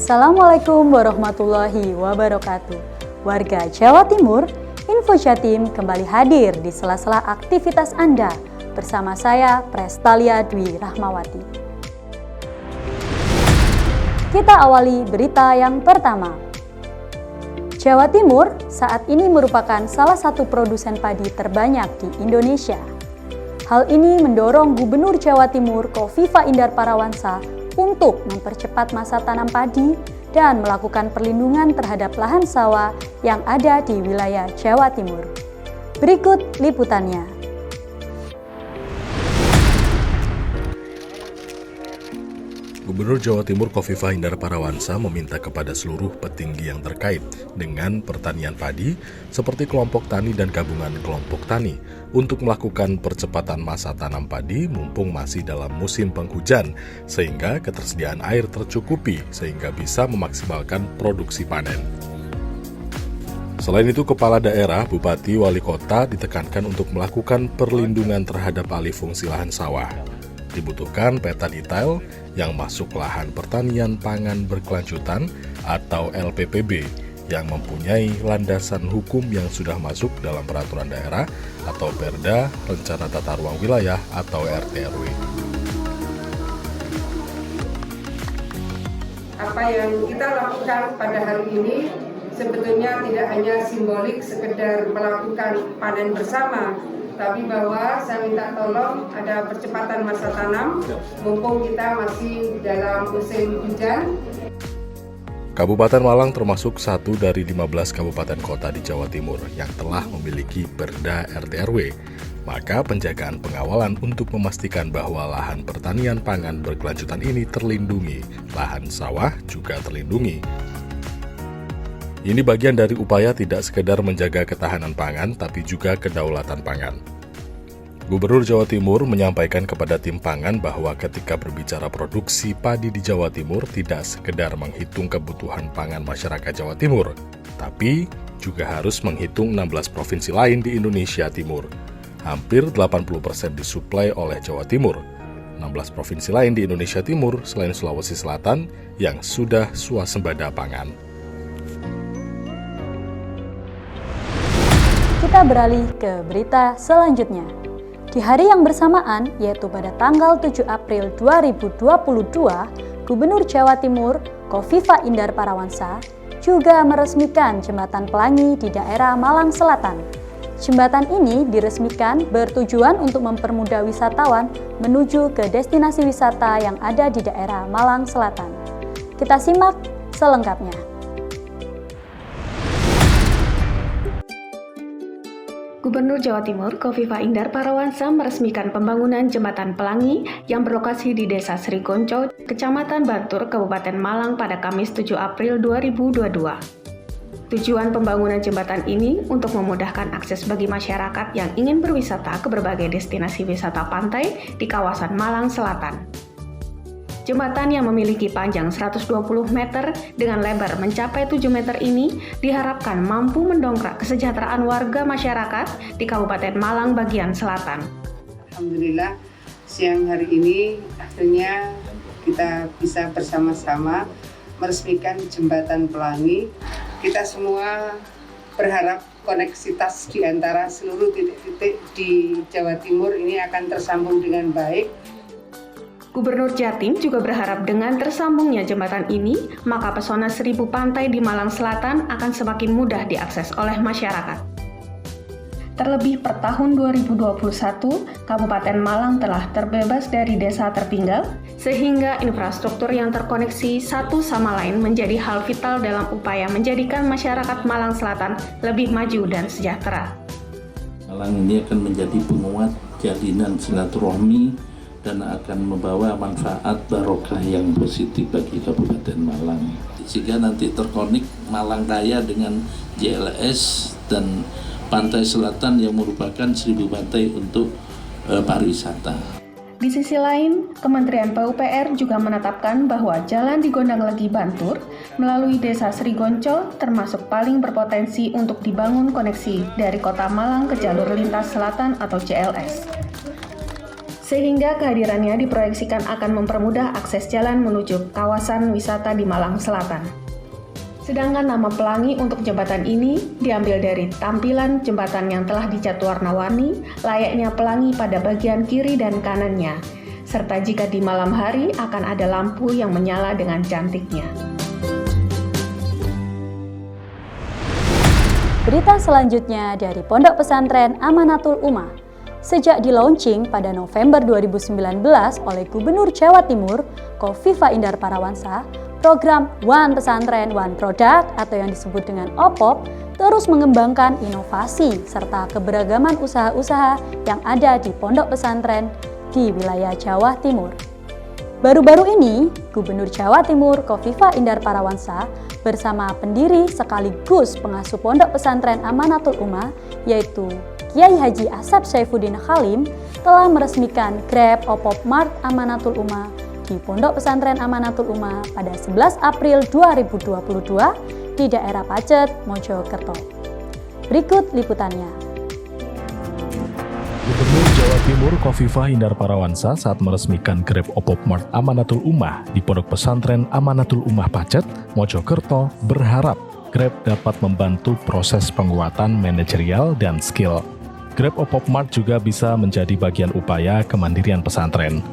Assalamualaikum warahmatullahi wabarakatuh. Warga Jawa Timur, Info Jatim kembali hadir di sela-sela aktivitas Anda bersama saya Prestalia Dwi Rahmawati. Kita awali berita yang pertama. Jawa Timur saat ini merupakan salah satu produsen padi terbanyak di Indonesia. Hal ini mendorong Gubernur Jawa Timur Khofifah Indar Parawansa untuk mempercepat masa tanam padi dan melakukan perlindungan terhadap lahan sawah yang ada di wilayah Jawa Timur. Berikut liputannya. Gubernur Jawa Timur Khofifah Indar Parawansa meminta kepada seluruh petinggi yang terkait dengan pertanian padi seperti kelompok tani dan gabungan kelompok tani untuk melakukan percepatan masa tanam padi mumpung masih dalam musim penghujan sehingga ketersediaan air tercukupi sehingga bisa memaksimalkan produksi panen. Selain itu, kepala daerah, bupati, wali kota ditekankan untuk melakukan perlindungan terhadap alih fungsi lahan sawah. Dibutuhkan peta detail yang masuk lahan pertanian pangan berkelanjutan atau LPPB yang mempunyai landasan hukum yang sudah masuk dalam peraturan daerah atau Perda, Rencana Tata Ruang Wilayah atau RT/RW. Apa yang kita lakukan pada hari ini sebetulnya tidak hanya simbolik sekedar melakukan panen bersama, tapi bahwa saya minta tolong ada percepatan masa tanam mumpung kita masih dalam musim hujan. Kabupaten Malang termasuk satu dari 15 kabupaten kota di Jawa Timur yang telah memiliki Perda RT/RW. Maka penjagaan pengawalan untuk memastikan bahwa lahan pertanian pangan berkelanjutan ini terlindungi, lahan sawah juga terlindungi. Ini bagian dari upaya tidak sekedar menjaga ketahanan pangan, tapi juga kedaulatan pangan. Gubernur Jawa Timur menyampaikan kepada tim pangan bahwa ketika berbicara produksi padi di Jawa Timur tidak sekedar menghitung kebutuhan pangan masyarakat Jawa Timur, tapi juga harus menghitung 16 provinsi lain di Indonesia Timur. Hampir 80% disuplai oleh Jawa Timur. 16 provinsi lain di Indonesia Timur selain Sulawesi Selatan yang sudah swasembada pangan. Kita beralih ke berita selanjutnya. Di hari yang bersamaan, yaitu pada tanggal 7 April 2022, Gubernur Jawa Timur Khofifah Indar Parawansa juga meresmikan Jembatan Pelangi di daerah Malang Selatan. Jembatan ini diresmikan bertujuan untuk mempermudah wisatawan menuju ke destinasi wisata yang ada di daerah Malang Selatan. Kita simak selengkapnya. Gubernur Jawa Timur Khofifah Indar Parawansa meresmikan pembangunan Jembatan Pelangi yang berlokasi di Desa Srigonco, Kecamatan Bantur, Kabupaten Malang pada Kamis 7 April 2022. Tujuan pembangunan jembatan ini untuk memudahkan akses bagi masyarakat yang ingin berwisata ke berbagai destinasi wisata pantai di kawasan Malang Selatan. Jembatan yang memiliki panjang 120 meter dengan lebar mencapai 7 meter ini diharapkan mampu mendongkrak kesejahteraan warga masyarakat di Kabupaten Malang bagian selatan. Alhamdulillah siang hari ini akhirnya kita bisa bersama-sama meresmikan Jembatan Pelangi. Kita semua berharap koneksitas di antara seluruh titik-titik di Jawa Timur ini akan tersambung dengan baik. Gubernur Jatim juga berharap dengan tersambungnya jembatan ini, maka pesona 1000 pantai di Malang Selatan akan semakin mudah diakses oleh masyarakat. Terlebih per tahun 2021, Kabupaten Malang telah terbebas dari desa tertinggal, sehingga infrastruktur yang terkoneksi satu sama lain menjadi hal vital dalam upaya menjadikan masyarakat Malang Selatan lebih maju dan sejahtera. Malang ini akan menjadi penguat jalinan silaturahmi dan akan membawa manfaat barokah yang positif bagi Kabupaten Malang. Jika nanti terkonek Malang Raya dengan JLS dan Pantai Selatan yang merupakan 1000 pantai untuk pariwisata. Di sisi lain, Kementerian PUPR juga menetapkan bahwa jalan di Gondang Legi Bantur melalui Desa Srigonco termasuk paling berpotensi untuk dibangun koneksi dari Kota Malang ke jalur lintas selatan atau JLS. sehingga kehadirannya diproyeksikan akan mempermudah akses jalan menuju kawasan wisata di Malang Selatan. Sedangkan nama pelangi untuk jembatan ini diambil dari tampilan jembatan yang telah dicat warna-warni, layaknya pelangi pada bagian kiri dan kanannya, serta jika di malam hari akan ada lampu yang menyala dengan cantiknya. Berita selanjutnya dari Pondok Pesantren Amanatul Ummah. Sejak di-launching pada November 2019 oleh Gubernur Jawa Timur, Khofifah Indar Parawansa, program One Pesantren One Product atau yang disebut dengan OPOP terus mengembangkan inovasi serta keberagaman usaha-usaha yang ada di pondok pesantren di wilayah Jawa Timur. Baru-baru ini, Gubernur Jawa Timur Khofifah Indar Parawansa bersama pendiri sekaligus pengasuh pondok pesantren Amanatul Ummah yaitu Kiai Haji Asep Saifuddin Halim telah meresmikan Grab OPOP Mart Amanatul Ummah di Pondok Pesantren Amanatul Ummah pada 11 April 2022 di daerah Pacet, Mojokerto. Berikut liputannya. Gubernur Jawa Timur Khofifah Indar Parawansa saat meresmikan Grab OPOP Mart Amanatul Ummah di Pondok Pesantren Amanatul Ummah Pacet, Mojokerto berharap Grab dapat membantu proses penguatan manajerial dan skill. Grab OPOP Mart juga bisa menjadi bagian upaya kemandirian pesantren.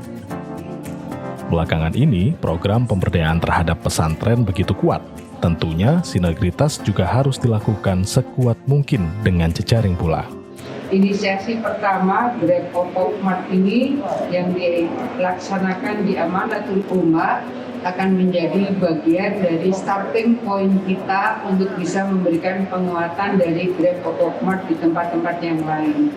Belakangan ini, program pemberdayaan terhadap pesantren begitu kuat. Tentunya, sinergitas juga harus dilakukan sekuat mungkin dengan jejaring pula. Inisiasi pertama Grab OPOP Mart ini yang dilaksanakan di Amanatul Ummah akan menjadi bagian dari starting point kita untuk bisa memberikan penguatan dari Grab OPOP Mart di tempat-tempat yang lain.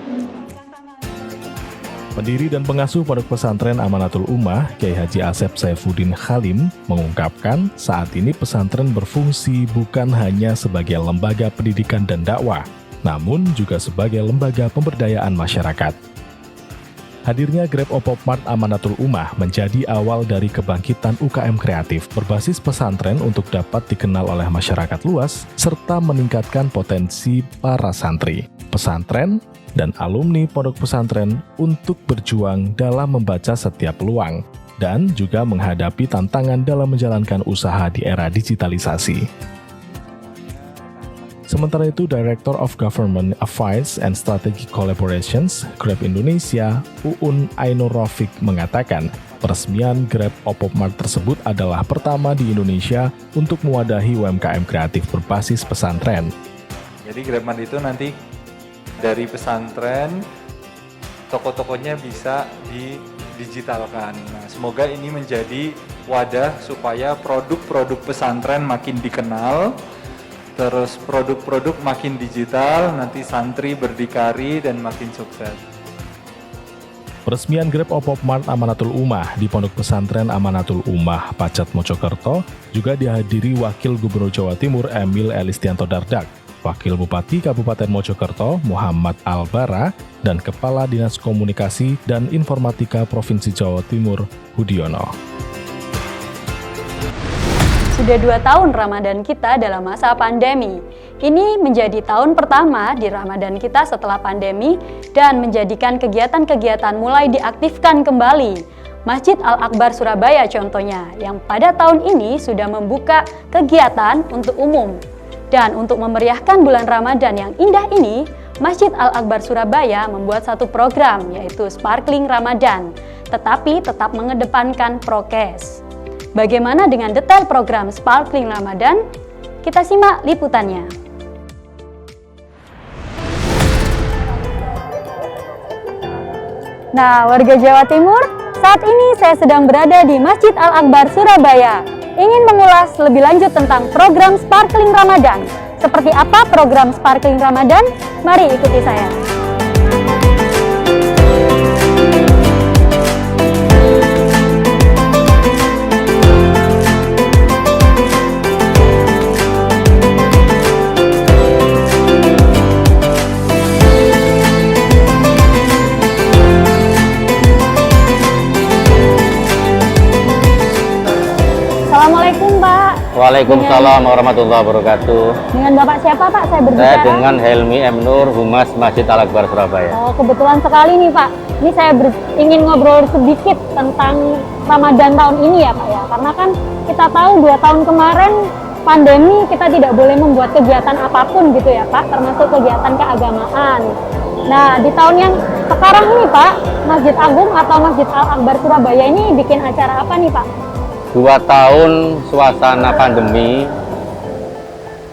Pendiri dan pengasuh Pondok Pesantren Amanatul Ummah, Kiai Haji Asep Saifuddin Halim, mengungkapkan saat ini pesantren berfungsi bukan hanya sebagai lembaga pendidikan dan dakwah, namun juga sebagai lembaga pemberdayaan masyarakat. Hadirnya Grab OPOP Mart Amanatul Ummah menjadi awal dari kebangkitan UKM kreatif berbasis pesantren untuk dapat dikenal oleh masyarakat luas, serta meningkatkan potensi para santri, pesantren, dan alumni pondok pesantren untuk berjuang dalam membaca setiap peluang dan juga menghadapi tantangan dalam menjalankan usaha di era digitalisasi. Sementara itu, Director of Government Affairs and Strategic Collaborations Grab Indonesia, Uun Ainur Rafiq mengatakan, peresmian Grab OPOP Mart tersebut adalah pertama di Indonesia untuk mewadahi UMKM kreatif berbasis pesantren. Jadi Grab Mart itu nanti dari pesantren, toko-tokonya bisa didigitalkan. Nah, semoga ini menjadi wadah supaya produk-produk pesantren makin dikenal, terus produk-produk makin digital, nanti santri berdikari dan makin sukses. Peresmian Grab OPOP Mart Amanatul Ummah di Pondok Pesantren Amanatul Ummah Pacet Mojokerto juga dihadiri Wakil Gubernur Jawa Timur Emil Elistianto Dardak, Wakil Bupati Kabupaten Mojokerto Muhammad Albara, dan Kepala Dinas Komunikasi dan Informatika Provinsi Jawa Timur Hudiono. Sudah 2 tahun Ramadan kita dalam masa pandemi. Ini menjadi tahun pertama di Ramadan kita setelah pandemi dan menjadikan kegiatan-kegiatan mulai diaktifkan kembali. Masjid Al-Akbar Surabaya contohnya, yang pada tahun ini sudah membuka kegiatan untuk umum. Dan untuk memeriahkan bulan Ramadan yang indah ini, Masjid Al-Akbar Surabaya membuat satu program yaitu Sparkling Ramadan, tetapi tetap mengedepankan prokes. Bagaimana dengan detail program Sparkling Ramadan? Kita simak liputannya. Nah, warga Jawa Timur, saat ini saya sedang berada di Masjid Al-Akbar Surabaya. Ingin mengulas lebih lanjut tentang program Sparkling Ramadan. Seperti apa program Sparkling Ramadan? Mari ikuti saya. Assalamualaikum Pak. Waalaikumsalam warahmatullahi wabarakatuh. Dengan Bapak siapa Pak saya Saya berbicara? dengan Helmi M. Nur, Humas Masjid Al-Akbar Surabaya. Oh, kebetulan sekali nih Pak. Ini saya ingin ngobrol sedikit tentang Ramadan tahun ini ya Pak ya. Karena kan kita tahu 2 tahun kemarin pandemi kita tidak boleh membuat kegiatan apapun gitu ya Pak, termasuk kegiatan keagamaan. Nah, di tahun yang sekarang ini Pak, Masjid Agung atau Masjid Al-Akbar Surabaya ini bikin acara apa nih Pak? 2 tahun suasana pandemi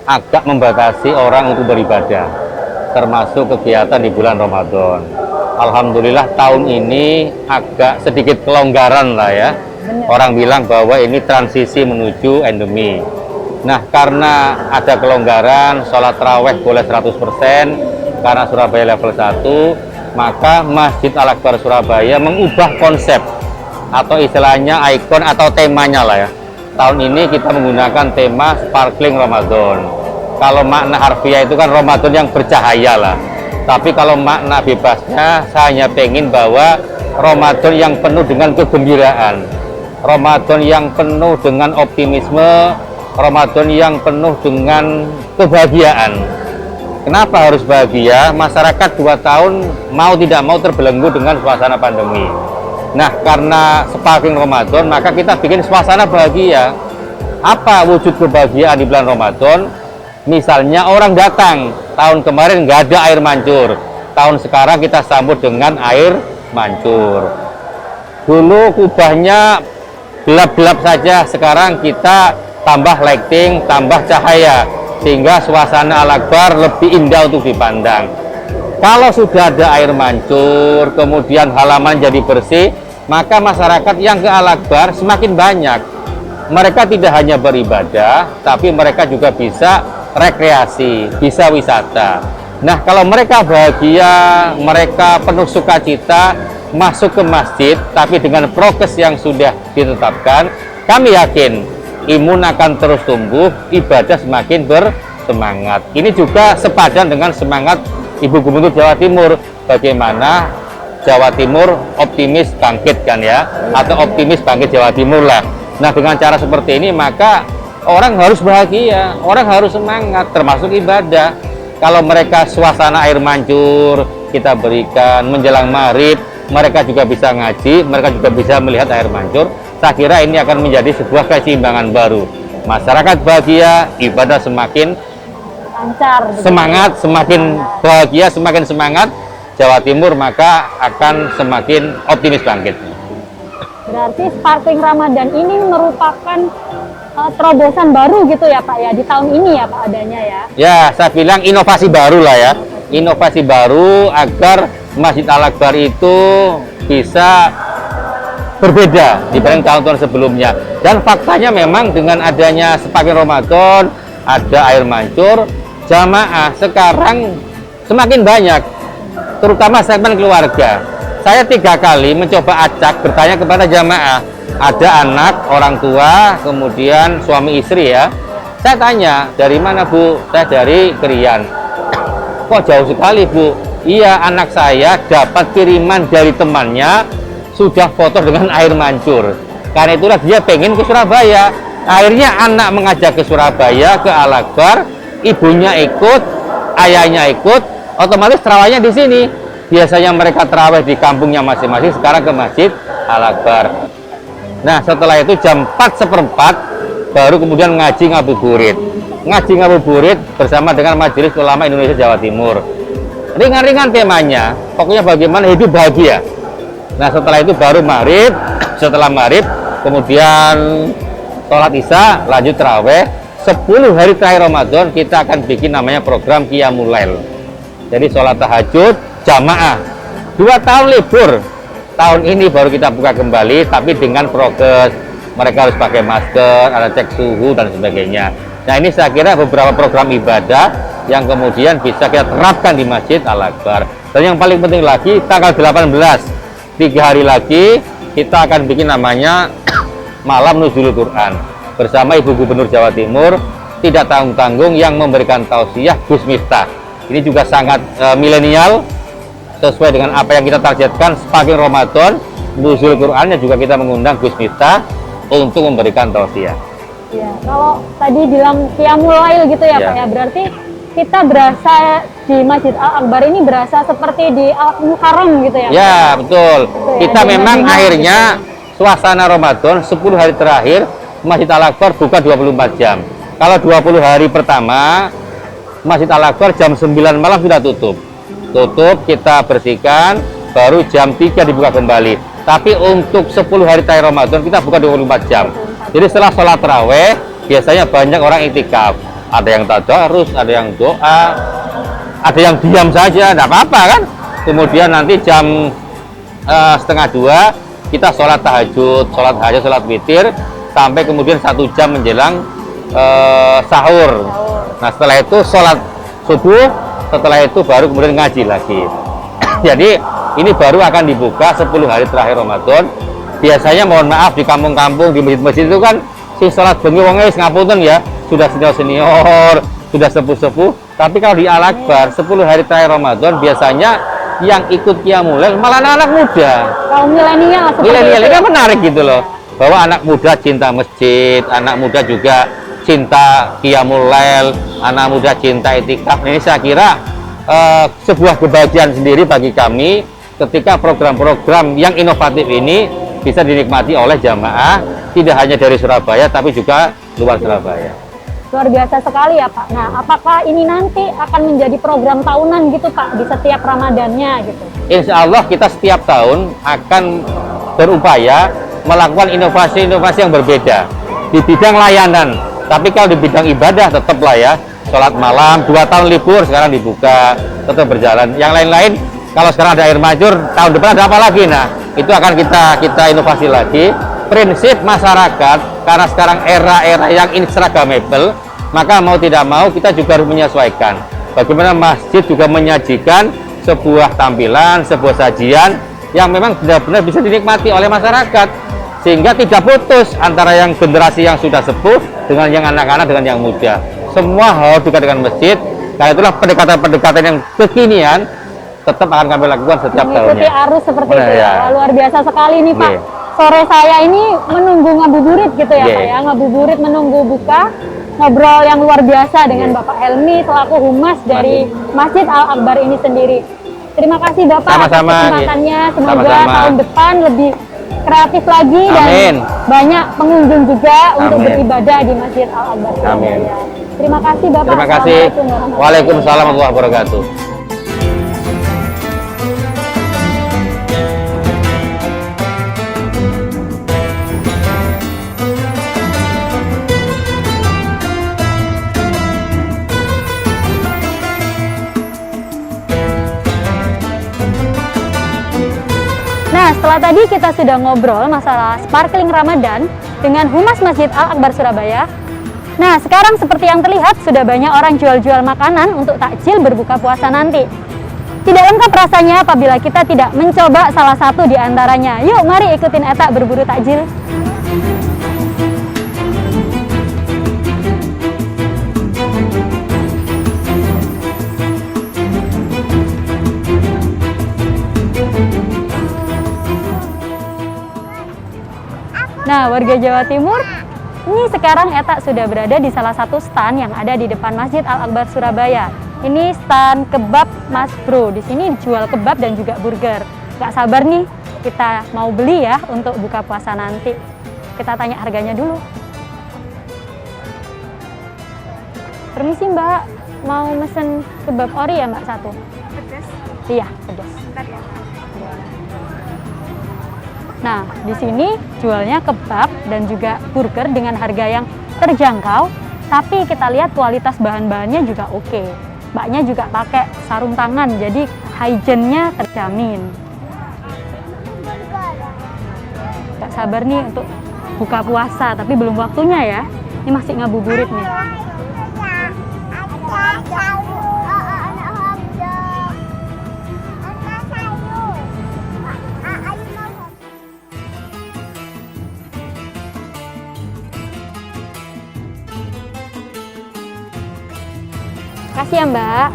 agak membatasi orang untuk beribadah, termasuk kegiatan di bulan Ramadan. Alhamdulillah tahun ini agak sedikit kelonggaran lah ya. Bener. Orang bilang bahwa ini transisi menuju endemi. Nah, karena ada kelonggaran, sholat taraweh boleh 100%, karena Surabaya level 1, maka Masjid Al-Akbar Surabaya mengubah konsep atau istilahnya ikon atau temanya lah ya. Tahun ini kita menggunakan tema Sparkling Ramadan. Kalau makna harfiah itu kan Ramadan yang bercahaya lah. Tapi kalau makna bebasnya, saya hanya pengen bahwa Ramadan yang penuh dengan kegembiraan, Ramadan yang penuh dengan optimisme, Ramadan yang penuh dengan kebahagiaan. Kenapa harus bahagia? Masyarakat 2 tahun mau tidak mau terbelenggu dengan suasana pandemi. Nah, karena Sparkling Ramadan, maka kita bikin suasana bahagia. Apa wujud kebahagiaan di bulan Ramadan? Misalnya orang datang, tahun kemarin nggak ada air mancur, tahun sekarang kita sambut dengan air mancur. Dulu kubahnya gelap-gelap saja, sekarang kita tambah lighting, tambah cahaya, sehingga suasana Al-Akbar lebih indah untuk dipandang. Kalau sudah ada air mancur, kemudian halaman jadi bersih, maka masyarakat yang ke Al-Akbar semakin banyak. Mereka tidak hanya beribadah, tapi mereka juga bisa rekreasi, bisa wisata. Nah, kalau mereka bahagia, mereka penuh sukacita, masuk ke masjid, tapi dengan prokes yang sudah ditetapkan, kami yakin imun akan terus tumbuh, ibadah semakin bersemangat. Ini juga sepadan dengan semangat Ibu Gubernur Jawa Timur, bagaimana Jawa Timur optimis bangkit kan ya, atau optimis bangkit Jawa Timur lah. Nah, dengan cara seperti ini maka orang harus bahagia, orang harus semangat, termasuk ibadah. Kalau mereka suasana air mancur, kita berikan menjelang maghrib, mereka juga bisa ngaji, mereka juga bisa melihat air mancur. Saya kira ini akan menjadi sebuah keseimbangan baru. Masyarakat bahagia, ibadah semakin Lancar. semangat, semakin bahagia, semakin semangat, Jawa Timur maka akan semakin optimis bangkit. Berarti Sparkling Ramadan ini merupakan terobosan baru gitu ya Pak ya, di tahun ini ya Pak adanya ya? Ya, saya bilang inovasi baru lah ya. Inovasi baru agar Masjid Al-Akbar itu bisa berbeda dibanding tahun-tahun sebelumnya. Dan faktanya memang dengan adanya Sparkling Ramadan, ada air mancur, jamaah sekarang semakin banyak, terutama segmen keluarga. Saya 3 kali mencoba acak bertanya kepada jamaah, ada anak, orang tua, kemudian suami istri ya. Saya tanya, dari mana Bu? Saya dari Krian. Kok jauh sekali Bu? Iya, anak saya dapat kiriman dari temannya, sudah foto dengan air mancur. Karena itulah dia pengen ke Surabaya. Akhirnya anak mengajak ke Surabaya, ke Al-Akbar, ibunya ikut, ayahnya ikut, otomatis terawihnya di sini. Biasanya mereka terawih di kampungnya masing-masing, sekarang ke Masjid Al-Akbar. Nah, setelah itu jam 4:15 baru kemudian ngaji ngabuburit. Ngaji ngabuburit bersama dengan Majelis Ulama Indonesia Jawa Timur. Ringan-ringan temanya, pokoknya bagaimana hidup bahagia. Nah, setelah itu baru maghrib, setelah maghrib kemudian sholat isya, lanjut taraweh. 10 hari terakhir Ramadan kita akan bikin namanya program Qiyamul Lail. Jadi sholat tahajud jamaah. 2 tahun libur, tahun ini baru kita buka kembali, tapi dengan prokes. Mereka harus pakai masker, ada cek suhu dan sebagainya. Nah, ini saya kira beberapa program ibadah yang kemudian bisa kita terapkan di Masjid Al-Akbar. Dan yang paling penting lagi, tanggal 18, 3 hari lagi kita akan bikin namanya Malam Nuzulul Quran bersama Ibu Gubernur Jawa Timur, tidak tanggung-tanggung yang memberikan tausiah Gus Miftah. Ini juga sangat milenial, sesuai dengan apa yang kita targetkan. Sparkling Ramadan, Nuzul Qurannya juga kita mengundang Gus Miftah untuk memberikan tausiah. Ya, kalau tadi bilang qiyamul lail gitu ya, Ya. Pak ya, berarti kita berasa di Masjid Al-Akbar ini berasa seperti di Al-Muharram gitu ya? Ya, betul. ya, Kita di memang Madinah akhirnya suasana Ramadan 10 hari terakhir Masjid Al-Akbar buka 24 jam. Kalau 20 hari pertama Masjid Al-Akbar jam 9 malam sudah tutup. Kita bersihkan, baru jam 3 dibuka kembali. Tapi untuk 10 hari terakhir Ramadan kita buka 24 jam. Jadi setelah sholat taraweh biasanya banyak orang iktikaf. Ada yang tadarus, ada yang doa, ada yang diam saja, tidak apa-apa kan. Kemudian nanti jam setengah 2 kita sholat tahajud, sholat witir, sampai kemudian 1 jam menjelang sahur. Nah setelah itu sholat subuh, setelah itu baru kemudian ngaji lagi. Jadi ini baru akan dibuka 10 hari terakhir Ramadan. Biasanya mohon maaf di kampung-kampung, di masjid-masjid itu kan si sholat bengi wong wis ngapunten ya, sudah senior-senior, sudah sepuh-sepuh. Tapi kalau di Al-Akbar 10 hari terakhir Ramadan biasanya yang ikut qiyamul lail malah anak-anak muda. Kaum milenial seperti Milenial itu. ini kan menarik gitu loh. Bahwa anak muda cinta masjid, anak muda juga cinta qiyamul lail, anak muda cinta itikaf. Ini saya kira sebuah kebahagiaan sendiri bagi kami ketika program-program yang inovatif ini bisa dinikmati oleh jamaah tidak hanya dari Surabaya tapi juga luar Surabaya. Luar biasa sekali ya Pak. Nah, apakah ini nanti akan menjadi program tahunan gitu Pak di setiap Ramadannya gitu? Insya Allah kita setiap tahun akan berupaya melakukan inovasi-inovasi yang berbeda di bidang layanan. Tapi kalau di bidang ibadah tetaplah ya, sholat malam 2 tahun libur sekarang dibuka, tetap berjalan. Yang lain-lain kalau sekarang ada air mancur, tahun depan ada apa lagi? Nah itu akan kita inovasi lagi. Prinsip masyarakat karena sekarang era-era yang instagramable, maka mau tidak mau kita juga harus menyesuaikan. Bagaimana masjid juga menyajikan sebuah tampilan, sebuah sajian yang memang benar-benar bisa dinikmati oleh masyarakat, sehingga tidak putus antara yang generasi yang sudah sepuh dengan yang anak-anak dengan yang muda. Semua harus dekat dengan masjid. Karena itulah pendekatan-pendekatan yang kekinian tetap akan kami lakukan setiap tahunnya. Mengikuti arus seperti itu ya. Ya. Luar biasa sekali nih Pak. Yeah. Sore saya ini menunggu ngabuburit gitu ya Pak ya. Ngabuburit menunggu buka, ngobrol yang luar biasa dengan Bapak Helmi selaku humas dari Masjid Al-Akbar ini sendiri. Terima kasih Bapak atas Sama-sama. kesempatannya. Semoga Sama-sama. tahun depan lebih kreatif lagi dan banyak pengunjung juga untuk beribadah di Masjid Al-Akbar. Amin. Terima kasih Bapak. Terima kasih. Assalamualaikum warahmatullahi wabarakatuh. Waalaikumsalam warahmatullahi wabarakatuh. Nah, setelah tadi kita sudah ngobrol masalah sparkling Ramadan dengan Humas Masjid Al-Akbar Surabaya. Nah, sekarang seperti yang terlihat sudah banyak orang jual-jual makanan untuk takjil berbuka puasa nanti. Tidak lengkap rasanya apabila kita tidak mencoba salah satu di antaranya. Yuk, mari ikutin Eta berburu takjil. Nah, warga Jawa Timur, ini sekarang Eta sudah berada di salah satu stand yang ada di depan Masjid Al-Akbar Surabaya. Ini stand kebab Mas Bro. Di sini jual kebab dan juga burger. Gak sabar nih, kita mau beli ya untuk buka puasa nanti. Kita tanya harganya dulu. Permisi Mbak, mau mesen kebab ori ya Mbak satu? Pedas? Iya, pedas. Bentar ya. Nah, di sini jualnya kebab dan juga burger dengan harga yang terjangkau, tapi kita lihat kualitas bahan-bahannya juga oke. Mbaknya juga pakai sarung tangan, jadi hygiene-nya terjamin. Gak sabar nih untuk buka puasa, tapi belum waktunya ya. Ini masih ngabuburit nih. Kasih ya Mbak.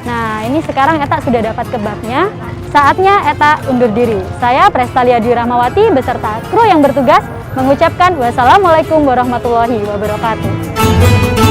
Nah, ini sekarang Eta sudah dapat kebabnya. Saatnya Eta undur diri. Saya Prestalia Dwi Rahmawati beserta kru yang bertugas mengucapkan wassalamualaikum warahmatullahi wabarakatuh.